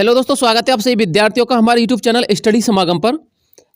Hello दोस्तों, स्वागत है आप सभी विद्यार्थियों का हमारे यूट्यूब चैनल स्टडी समागम पर।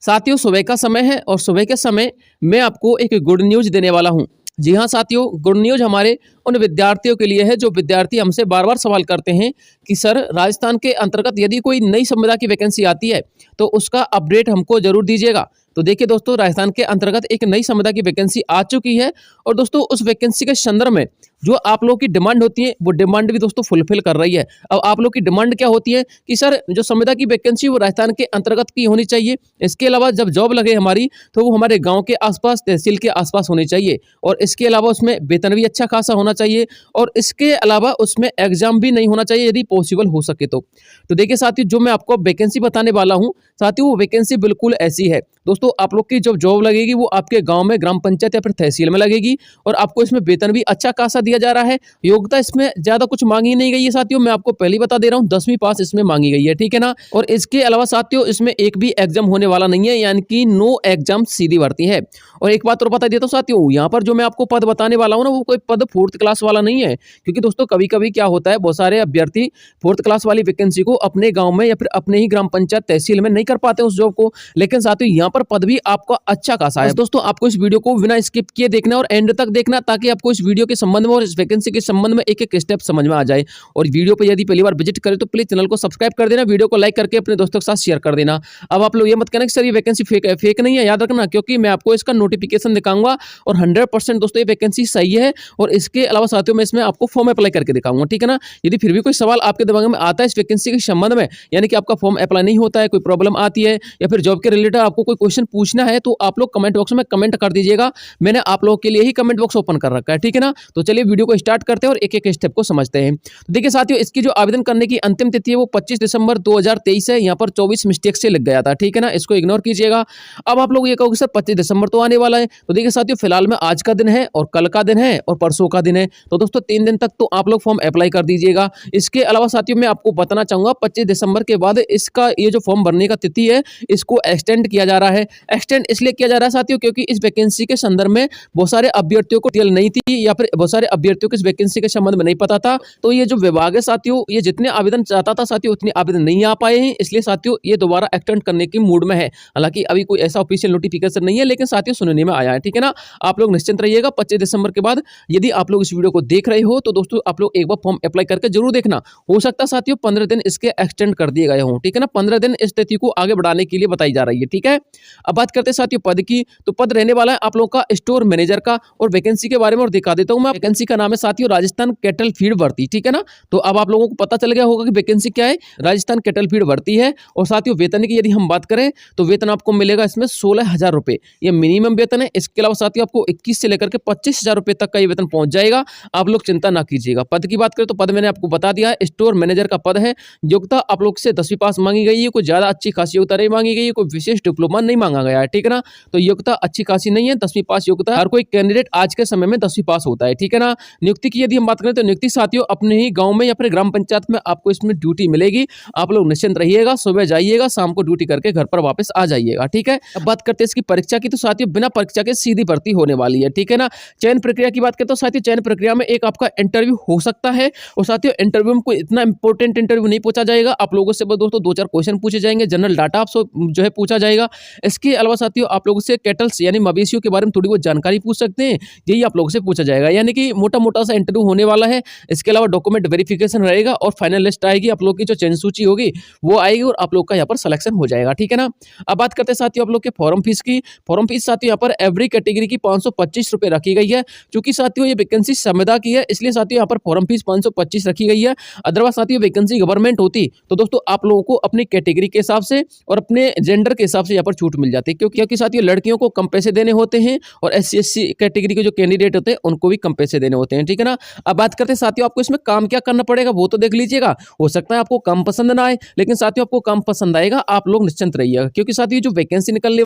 साथियों, सुबह का समय है और सुबह के समय मैं आपको एक गुड न्यूज़ देने वाला हूं। जी हां साथियों, गुड न्यूज़ हमारे उन विद्यार्थियों के लिए है जो विद्यार्थी हमसे बार बार सवाल करते हैं कि सर, राजस्थान के अंतर्गत यदि कोई नई संविदा की वैकेंसी आती है तो उसका अपडेट हमको जरूर दीजिएगा। तो देखिए दोस्तों, राजस्थान के अंतर्गत एक नई संविदा की वैकेंसी आ चुकी है और दोस्तों उस वैकेंसी के संदर्भ में जो आप लोगों की डिमांड होती है वो डिमांड भी दोस्तों फुलफिल कर रही है। अब आप लोग की डिमांड क्या होती है कि सर, जो संविदा की वैकेंसी वो राजस्थान के अंतर्गत की होनी चाहिए। इसके अलावा जब जॉब लगे हमारी तो वो हमारे गांव के आसपास, तहसील के आसपास होनी चाहिए और इसके अलावा उसमें वेतन भी अच्छा खासा होना चाहिए और इसके अलावा उसमें एग्जाम भी नहीं होना चाहिए यदि पॉसिबल हो सके तो देखिए साथियों, जो मैं आपको वैकेंसी बताने वाला हूं साथियों, वो वैकेंसी बिल्कुल ऐसी है। दोस्तों, आप लोग की जब जॉब लगेगी वो आपके गांव में ग्राम पंचायत या फिर तहसील में लगेगी और आपको इसमें वेतन भी अच्छा खासा दिया जा रहा है। योग्यता इसमें ज्यादा कुछ मांगी नहीं गई है साथियों, मैं आपको पहले ही बता दे रहा हूं, 10वीं पास इसमें मांगी गई है, ठीक है ना। और इसके अलावा साथियों, इसमें एक भी एग्जाम होने वाला नहीं है, यानी कि नो एग्जाम, सीधी भर्ती है। और एक बात और बता देता हूं साथियों, यहाँ पर जो मैं आपको पद बताने वाला हूँ ना, वो कोई पद 4th क्लास वाला नहीं है। क्योंकि दोस्तों कभी कभी क्या होता है, बहुत सारे अभ्यर्थी 4th क्लास वाली वैकेंसी को अपने गांव में या फिर अपने ही ग्राम पंचायत तहसील में नहीं कर पाते उस जॉब को। लेकिन साथियों यहाँ पर पद भी आपका अच्छा खासा है। दोस्तों, आपको इस वीडियो को बिना स्किप किए देखना और एंड तक देखना, ताकि आपको इस वीडियो के संबंध में और इस वैकेंसी के संबंध में एक एक स्टेप समझ में आ जाए। और वीडियो पर यदि पहली बार विजिट करें तो प्लीज चैनल को सब्सक्राइब कर देना, वीडियो को लाइक करके अपने दोस्तों के साथ शेयर कर देना। अब आप लोग ये मत कहना कि सर ये वैकेंसी फेक नहीं है, याद रखना, क्योंकि मैं आपको इसका नोटिफिकेशन दिखाऊंगा और 100% दोस्तों ये वैकेंसी सही है। और इसके अलावा साथियों मैं इसमें आपको फॉर्म अप्लाई करके दिखाऊंगा, ठीक है ना। यदि फिर भी कोई सवाल आपके दिमाग में आता है इस वैकेंसी के संबंध में, यानी कि आपका फॉर्म अप्लाई नहीं होता है, कोई प्रॉब्लम आती है या फिर जॉब के रिलेटेड आपको कोई क्वेश्चन पूछना है, तो आप लोग कमेंट बॉक्स में कमेंट कर दीजिएगा। मैंने आप लोगों के लिए ही कमेंट बॉक्स ओपन कर रखा है, ठीक है ना। तो चलिए वीडियो को स्टार्ट करते हैं और एक एक स्टेप को समझते हैं। तो देखिए साथियों, इसकी जो आवेदन करने की अंतिम तिथि है वो 25 दिसंबर 2023 है। यहाँ पर 24 मिस्टेक से लग गया था, ठीक है ना, इसको इग्नोर कीजिएगा। अब आप लोग ये कहोगे सर 25 दिसंबर तो आने वाला है। तो देखिए साथियों, फिलहाल में आज का दिन है और कल का दिन है और परसों का दिन है, तो दोस्तों 3 दिन तक तो आप लोग फॉर्म अप्लाई कर दीजिएगा। इसके अलावा साथियों मैं आपको बताना चाहूंगा, 25 दिसंबर के बाद इसका ये जो फॉर्म भरने का तिथि है इसको एक्सटेंड किया जा रहा है। एक्सटेंड इसलिए किया जा रहा है साथियों, क्योंकि इस वैकेंसी के संदर्भ में बहुत सारे अभ्यर्थियों को डिटेल नहीं थी या फिर बहुत सारे अभ्यर्थियों को इस वैकेंसी के संबंध में नहीं पता था। तो ये जो विभाग है साथियों, ये जितने आवेदन चाहता था साथियों उतने आवेदन नहीं आ पाए हैं, इसलिए साथियों ये दोबारा एक्सटेंड करने की मूड में है। हालांकि अभी कोई ऐसा ऑफिशियल नोटिफिकेशन नहीं है, लेकिन साथियों सुनने में आया है, ठीक है ना। आप लोग निश्चिंत रहिएगा, 25 दिसंबर के बाद यदि आप लोग इस वीडियो को देख रहे हो तो दोस्तों आप लोग एक बार फॉर्म अप्लाई करके जरूर देखना। हो सकता है साथियों 15 दिन इसके एक्सटेंड कर दिए गए हों, ठीक है ना। 15 दिन इस तिथि को आगे बढ़ाने के लिए बताई जा रही है, ठीक है। अब बात करते हैं साथियों पद की, तो पद रहने वाला है आप लोगों का स्टोर मैनेजर का। और वैकेंसी के बारे में और दिखा देता हूं मैं। वैकेंसी का नाम है साथियों राजस्थान कैटल फीड भर्ती, ठीक है ना। तो अब आप लोगों को पता चल गया होगा कि वैकेंसी क्या है, राजस्थान कैटल फीड भर्ती है। और साथियों वेतन की यदि हम बात करें तो वेतन आपको मिलेगा इसमें 16,000 रुपए, ये मिनिमम वेतन है। इसके अलावा साथियों आपको 21 से लेकर के 25,000 रुपए तक का ये वेतन पहुंच जाएगा, आप लोग चिंता ना कीजिएगा। पद की बात करें तो पद मैंने आपको बता दिया है, स्टोर मैनेजर का पद है। योग्यता आप लोग से 10वीं पास मांगी गई है, कोई ज्यादा अच्छी खासी योग्यता नहीं मांगी गई है, कोई विशेष डिप्लोमा नहीं मांगा गया है, ठीक है ना। तो योग्यता अच्छी खासी नहीं है, 10वीं पास योग्यता। हर कोई कैंडिडेट आज के समय में 10वीं पास होता है, ठीक है ना। नियुक्ति की यदि हम बात करें तो नियुक्ति साथियों अपने ही गांव में या फिर ग्राम पंचायत में आपको इसमें ड्यूटी मिलेगी। आप लोग निश्चिंत रहिएगा, सुबह जाइएगा, शाम को ड्यूटी करके घर पर वापस आ जाइएगा, ठीक है। अब बात करते हैं इसकी परीक्षा की, तो साथियों बिना परीक्षा के सीधी भर्ती होने वाली है, ठीक है ना। चयन प्रक्रिया की बात करें तो साथियों चयन प्रक्रिया में एक आपका इंटरव्यू हो सकता है और साथियों इंटरव्यू में कोई इतना इंपॉर्टेंट इंटरव्यू नहीं पूछा जाएगा। आप लोगों से बस दोस्तों 2-4 क्वेश्चन पूछे जाएंगे, जनरल डाटा आपसे जो है पूछा जाएगा। इसके अलावा साथियों आप लोगों से कैटल्स यानी मवेशियों के बारे में थोड़ी बहुत जानकारी पूछ सकते हैं, यही आप लोगों से पूछा जाएगा, यानी कि मोटा मोटा सा इंटरव्यू होने वाला है। इसके अलावा डॉक्यूमेंट वेरिफिकेशन रहेगा और फाइनल लिस्ट आएगी, आप लोग की जो चयन सूची होगी वो आएगी और आप लोग का यहाँ पर सिलेक्शन हो जाएगा, ठीक है ना। अब बात करते हैं साथियों आप लोग के फॉर्म फीस की। फॉर्म फीस साथियों यहाँ पर एवरी कैटेगरी की 525 रुपए रखी गई है। क्योंकि साथियों ये वैकेंसी संविदा की है, इसलिए साथियों यहाँ पर फॉर्म फीस 525 रखी गई है। अदरवाइज साथियों वैकेंसी गवर्नमेंट होती तो दोस्तों आप लोगों को अपनी कैटेगरी के हिसाब से और अपने जेंडर के हिसाब से यहाँ पर छूट मिल जाती है। क्योंकि साथियों लड़कियों को कम पैसे देने होते हैं और SC/SC कैटेगरी के जो कैंडिडेट होते हैं उनको भी कम पैसे देने होते हैं, ठीक है ना। अब बात करते हैं साथियों आपको इसमें काम क्या करना पड़ेगा वो तो देख लीजिएगा। हो सकता है आपको काम पसंद ना आए, लेकिन साथियों आपको काम पसंद आएगा, आप लोग निश्चिंत रहिएगा। क्योंकि साथियों जो वैकेंसी निकलने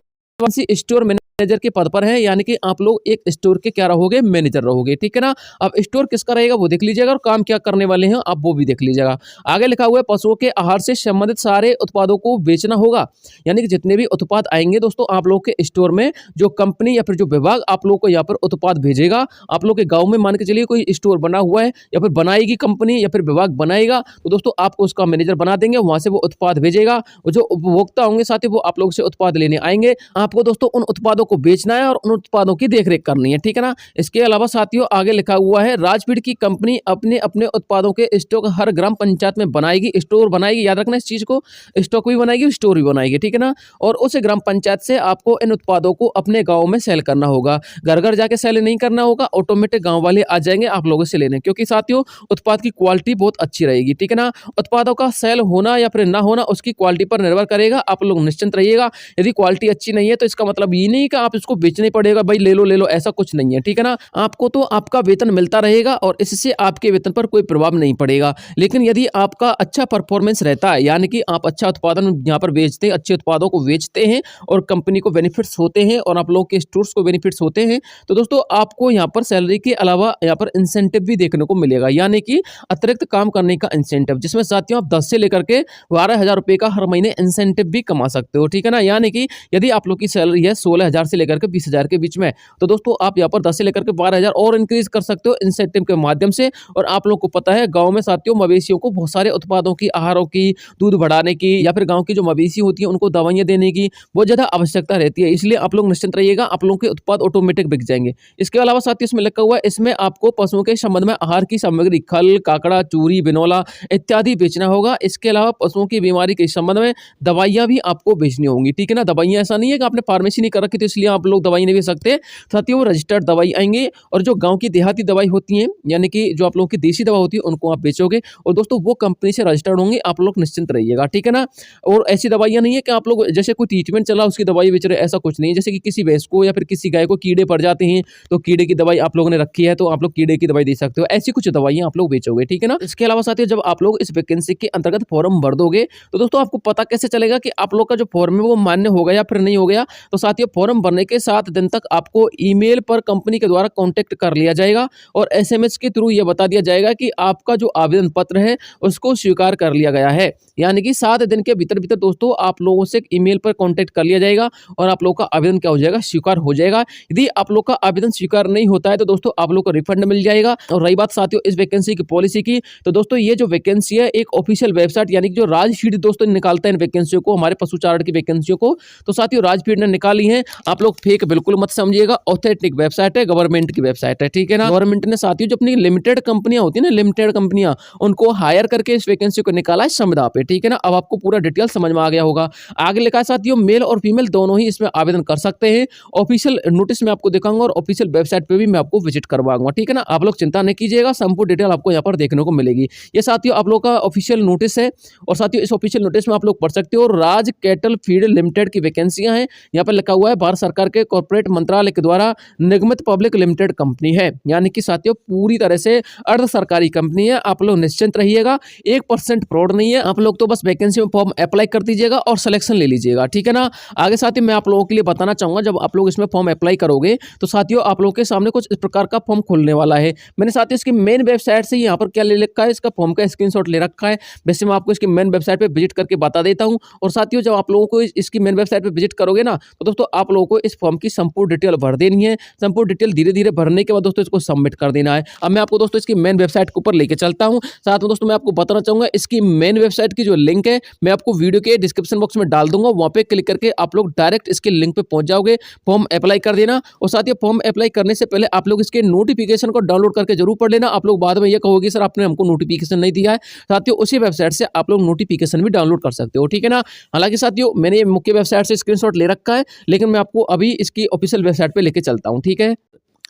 स्टोर मैनेजर मैनेजर के पद पर हैं, यानी कि आप लोग एक स्टोर के क्या रहोगे, मैनेजर रहोगे। ठीक है ना। अब स्टोर किसका रहेगा वो देख लीजिएगा और काम क्या करने वाले हैं आप वो भी देख लीजिएगा। आगे लिखा हुआ है पशुओं के आहार से संबंधित सारे उत्पादों को बेचना होगा, यानी कि जितने भी उत्पाद आएंगे दोस्तों आप लोग के स्टोर में, जो कंपनी या फिर जो विभाग आप लोग को यहाँ पर उत्पाद भेजेगा, आप लोग के गांव में मान के चलिए कोई स्टोर बना हुआ है या फिर बनाएगी कंपनी या फिर विभाग बनाएगा, तो दोस्तों आपको उसका मैनेजर बना देंगे, वहां से वो उत्पाद भेजेगा और जो उपभोक्ता होंगे साथ ही वो आप लोग से उत्पाद लेने आएंगे। आपको दोस्तों उन उत्पादों को बेचना है और उन उत्पादों की देखरेख करनी है। ठीक है ना। इसके अलावा साथियों आगे लिखा हुआ है राजफीड की कंपनी अपने अपने उत्पादों के स्टॉक हर ग्राम पंचायत में बनाएगी, स्टोर बनाएगी, याद रखना इस चीज को, स्टॉक भी बनाएगी स्टोर भी बनाएगी। ठीक है ना। और उस ग्राम पंचायत से आपको इन उत्पादों को अपने गांव में सेल करना होगा, घर घर जाके सेल नहीं करना होगा, ऑटोमेटिक गांव वाले आ जाएंगे आप लोगों से लेने, क्योंकि साथियों उत्पाद की क्वालिटी बहुत अच्छी रहेगी। ठीक है ना। उत्पादों का सेल होना या फिर ना होना उसकी क्वालिटी पर निर्भर करेगा, आप लोग निश्चिंत रहिएगा। यदि क्वालिटी अच्छी नहीं है तो इसका मतलब ये नहीं कि आप इसको बेचना ही पड़ेगा, भाई ले लो, ऐसा कुछ नहीं है। ठीक है ना। आपको तो आपका वेतन मिलता रहेगा और इससे आपके वेतन पर कोई प्रभाव नहीं पड़ेगा, लेकिन यदि आपका अच्छा परफॉर्मेंस रहता है, यानी कि आप अच्छा उत्पादन यहाँ पर बेचते हैं, अच्छे उत्पादों को बेचते हैं और कंपनी को बेनिफिट्स होते हैं और आप लोगों के स्टोर्स को बेनिफिट्स होते हैं, तो दोस्तों आपको यहाँ पर सैलरी के अलावा यहाँ पर इंसेंटिव भी देखने को मिलेगा, यानी कि अतिरिक्त काम करने का इंसेंटिव, जिसमें साथियों आप 10 से लेकर के 12,000 रुपए का हर महीने इंसेंटिव भी कमा सकते हो। ठीक है ना। यानी कि यदि आप लोग की सैलरी है 16,000 से लेकर के 20,000 के बीच में, तो दोस्तों आप यहाँ पर 10 से लेकर के 12,000 और इंक्रीज कर सकते हो इंसेंटिव के माध्यम से। और आप लोग को पता है गांव में साथियों मवेशियों को बहुत सारे उत्पादों की, आहारों की, दूध बढ़ाने की या फिर गांव की जो मवेशी होती है उनको दवाइयां देने की बहुत ज्यादा आवश्यकता रहती है, इसलिए आप लोग निश्चिंत रहिएगा, आप लोगों के उत्पाद ऑटोमेटिक बिक जाएंगे। इसके अलावा साथियों इसमें लिखा हुआ है इसमें आपको पशुओं के संबंध में आहार की सामग्री, खल, काकड़ा, चूरी, बिनौला इत्यादि बेचना होगा। इसके अलावा पशुओं की बीमारी के संबंध में दवाइयां भी आपको बेचनी होंगी। ठीक है ना। दवाइयां ऐसा नहीं है कि आपने फार्मेसी नहीं कर रखी तो इसलिए आप लोग दवाई नहीं बेच सकते, साथियों वो रजिस्टर्ड दवाई आएंगे और जो गांव की देहाती दवाई होती है, यानी कि जो आप लोगों की देसी दवा होती है उनको आप बेचोगे और दोस्तों वो कंपनी से रजिस्टर्ड होंगे, आप लोग निश्चिंत रहिएगा। ठीक है ना। और ऐसी दवाइयां नहीं है कि आप लोग जैसे कोई ट्रीटमेंट चला उसकी दवाई बेच रहे, ऐसा कुछ नहीं है। जैसे कि किसी भैंस को या फिर किसी गाय को कीड़े पड़ जाते हैं तो कीड़े की दवाई आप लोगों ने रखी है तो आप लोग कीड़े की दवाई दे सकते हो, ऐसी कुछ दवाइयां आप लोग बेचोगे। ठीक है ना। इसके अलावा साथियों जब आप लोग इस वैकेंसी के अंतर्गत फॉर्म भर दोगे तो दोस्तों आपको पता कैसे चलेगा कि आप लोग का जो फॉर्म है वो मान्य हो गया या फिर नहीं हो गया, तो साथियों फॉर्म भरने के 7 दिन तक आपको ईमेल पर कंपनी के द्वारा कांटेक्ट कर लिया जाएगा और एसएमएस के थ्रू ये बता दिया जाएगा कि आपका जो आवेदन पत्र है उसको स्वीकार कर लिया गया है। यानी कि 7 दिन के भीतर भीतर दोस्तों आप लोगों से ईमेल पर कांटेक्ट कर लिया जाएगा और आप लोगों का आवेदन क्या हो जाएगा, स्वीकार हो जाएगा। यदि आप लोग का आवेदन स्वीकार नहीं होता है तो दोस्तों आप लोग को रिफंड मिल जाएगा। और रही बात साथियों इस वैकेंसी की पॉलिसी की, तो दोस्तों ये जो वैकेंसी है एक ऑफिशियल वेबसाइट, यानी कि जो राजफीड दोस्तों निकालता है इन वैकेंसियों को, हमारे पशुचारण की वैकेंसियों को, तो साथियों राजफीड ने निकाली है। आप लोग फेक बिल्कुल मत समझिएगा, ऑथेंटिक वेबसाइट है, गवर्नमेंट की वेबसाइट है। ठीक है ना। गवर्नमेंट ने साथियों जो अपनी लिमिटेड कंपनियां होती है ना, लिमिटेड कंपनियां, उनको हायर करके इस वैकेंसी को निकाला है संविदा पे। ठीक है ना। अब आपको पूरा डिटेल समझ में आ गया होगा। आगे लिखा है साथियों मेल और फीमेल दोनों ही इसमें आवेदन कर सकते हैं। ऑफिशियल नोटिस में आपको दिखाऊंगा और ऑफिशियल वेबसाइट पे भी मैं आपको विजिट करवाऊंगा। ठीक है ना। आप लोग चिंता नहीं कीजिएगा, संपूर्ण डिटेल आपको यहाँ पर देखने को मिलेगी। ये साथियों आप लोग का ऑफिशियल नोटिस है और साथियों इस ऑफिशियल नोटिस में आप लोग पढ़ सकते हो राज कैटल फीड लिमिटेड की वैकेंसियां हैं। यहाँ पर लिखा हुआ है भारत सरकार के कॉर्पोरेट मंत्रालय के द्वारा निगमित पब्लिक लिमिटेड कंपनी है, यानी कि साथियों पूरी तरह से अर्ध सरकारी कंपनी है। आप लोग निश्चिंत रहिएगा, 1% फ्रॉड नहीं है। आप लोग तो बस वैकेंसी में फॉर्म अप्लाई कर दीजिएगा और सिलेक्शन ले लीजिएगा। ठीक है ना। आगे साथियों मैं आप लोगों के लिए बताना चाहूंगा, जब आप लोग इसमें फॉर्म अप्लाई करोगे तो साथियों आप लोगों के सामने कुछ इस प्रकार का फॉर्म खुलने वाला है। मैंने साथियों इसकी मेन वेबसाइट से यहाँ पर क्या ले रखा है, इसका फॉर्म का स्क्रीनशॉट ले रखा है। वैसे मैं आपको इसकी मेन वेबसाइट पे विजिट करके बता देता हूँ। और साथियों जब आप लोगों को इसकी मेन वेबसाइट पे विजिट करोगे ना तो दोस्तों आप लोगों को इस फॉर्म की संपूर्ण डिटेल भर देनी है। संपूर्ण डिटेल धीरे धीरे भरने के बाद दोस्तों इसको सबमिट कर देना है। अब मैं आपको दोस्तों इसकी मेन वेबसाइट के ऊपर लेके चलता हूँ। साथ में दोस्तों मैं आपको बताना चाहूंगा इसकी मेन वेबसाइट की जो लिंक है मैं आपको वीडियो के डिस्क्रिप्शन बॉक्स में डाल दूंगा, वहां पे क्लिक करके आप लोग डायरेक्ट इसके लिंक पे पहुंच जाओगे, फॉर्म अप्लाई कर देना। और साथियों फॉर्म अप्लाई करने से पहले आप लोग इसके नोटिफिकेशन को डाउनलोड करके जरूर पढ़ लेना। आप लोग बाद में ये कहोगे सर आपने हमको नोटिफिकेशन नहीं दिया है, साथियों उसी वेबसाइट से आप लोग नोटिफिकेशन भी डाउनलोड कर सकते हो। ठीक है ना। हालांकि साथियों मैंने मुख्य वेबसाइट से स्क्रीनशॉट ले रखा है, लेकिन मैं आपको अभी इसकी ऑफिशियल वेबसाइट पे लेके चलता हूँ। ठीक है।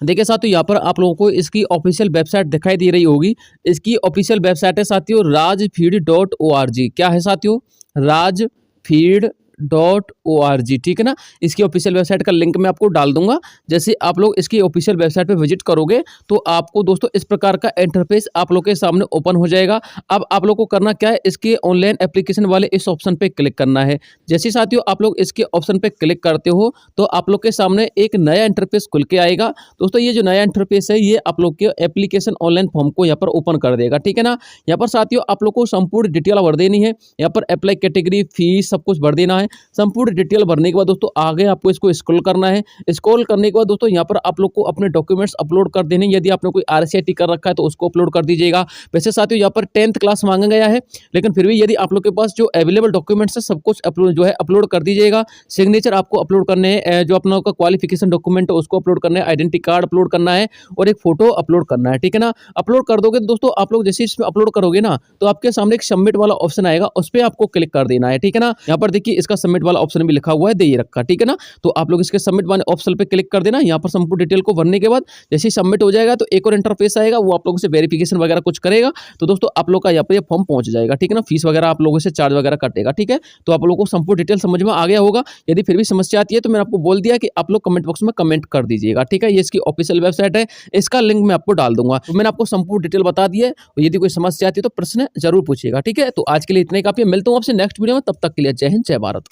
देखिए साथियों यहाँ पर आप लोगों को इसकी ऑफिशियल वेबसाइट दिखाई दे रही होगी। इसकी ऑफिशियल वेबसाइट है साथियों राजफीड.org। क्या है साथियों, राजफीड www.stud.org, ठीक है ना। इसकी ऑफिशियल वेबसाइट का लिंक मैं आपको डाल दूंगा। जैसे आप लोग इसकी ऑफिशियल वेबसाइट पे विजिट करोगे तो आपको दोस्तों इस प्रकार का इंटरफेस आप लोग के सामने ओपन हो जाएगा। अब आप लोग को करना क्या है, इसके ऑनलाइन एप्लीकेशन वाले इस ऑप्शन पे क्लिक करना है। जैसे साथियों आप लोग इसके ऑप्शन पे क्लिक करते हो तो आप लोग के सामने एक नया इंटरफेस खुल के आएगा। दोस्तों ये जो नया इंटरफेस है ये आप लोग के एप्लीकेशन ऑनलाइन फॉर्म को यहाँ पर ओपन कर देगा, ठीक है ना। यहाँ पर साथियों आप लोग को संपूर्ण डिटेल भर देनी है। यहाँ पर अप्लाई कैटेगरी, फीस सब कुछ भर देना है। संपूर्ण डिटेल भरने के बाद दोस्तों आगे आपको इसको स्क्रॉल करना है। स्क्रॉल करने के बाद दोस्तों यहाँ पर आप लोग को अपने डॉक्यूमेंट्स अपलोड कर देने। यदि आपने कोई RCIT कर रखा है तो उसको अपलोड कर दीजिएगा। वैसे साथियों यहाँ पर 10th क्लास मांगा गया है, लेकिन फिर भी यदि आप लोग के पास जो अवेलेबल डॉक्यूमेंट्स है सब कुछ अपलोड जो है अपलोड कर दीजिएगा। सिग्नेचर आपको अपलोड करने हैं, जो अपना का क्वालिफिकेशन डॉक्यूमेंट है उसको अपलोड करना है, आइडेंटिटी कार्ड अपलोड करना है और एक फोटो अपलोड करना है, ठीक है ना। अपलोड कर दोगे तो दोस्तों आप लोग जैसे इसमें अपलोड करोगे ना तो आपके सामने एक सबमिट वाला ऑप्शन आएगा, उस पर आपको क्लिक कर देना है, ठीक है ना। यहाँ पर देखिए इसका सबमिट वाला ऑप्शन भी लिखा हुआ है, दे ये रखा, ठीक है ना। तो आप लोग इसके सबमिट वाले ऑप्शन पे क्लिक कर देना। यहाँ पर संपूर्ण डिटेल को भरने के बाद जैसे ही सबमिट हो जाएगा तो एक और इंटरफेस आएगा, वो आप लोगों से वेरिफिकेशन वगैरह कुछ करेगा। तो दोस्तों आप लोग का यहाँ पर ये फॉर्म पहुंच जाएगा, ठीक है ना। फीस वगैरह आप लोगों से चार्ज वगैरह कटेगा, ठीक है। तो आप लोगों को संपूर्ण डिटेल समझ में आ गया होगा। यदि फिर भी समस्या आती है तो मैंने आपको बोल दिया कि आप लोग कमेंट बॉक्स में कमेंट कर दीजिएगा, ठीक है। ये इसकी ऑफिशियल वेबसाइट है, इसका लिंक मैं आपको डाल दूंगा। तो मैंने आपको संपूर्ण डिटेल बता दी है। यदि कोई समस्या आती है तो प्रश्न जरूर पूछिएगा, ठीक है। तो आज के लिए इतने काफी है। मिलता हूं आपसे नेक्स्ट वीडियो में, तब तक के लिए जय हिंद जय भारत।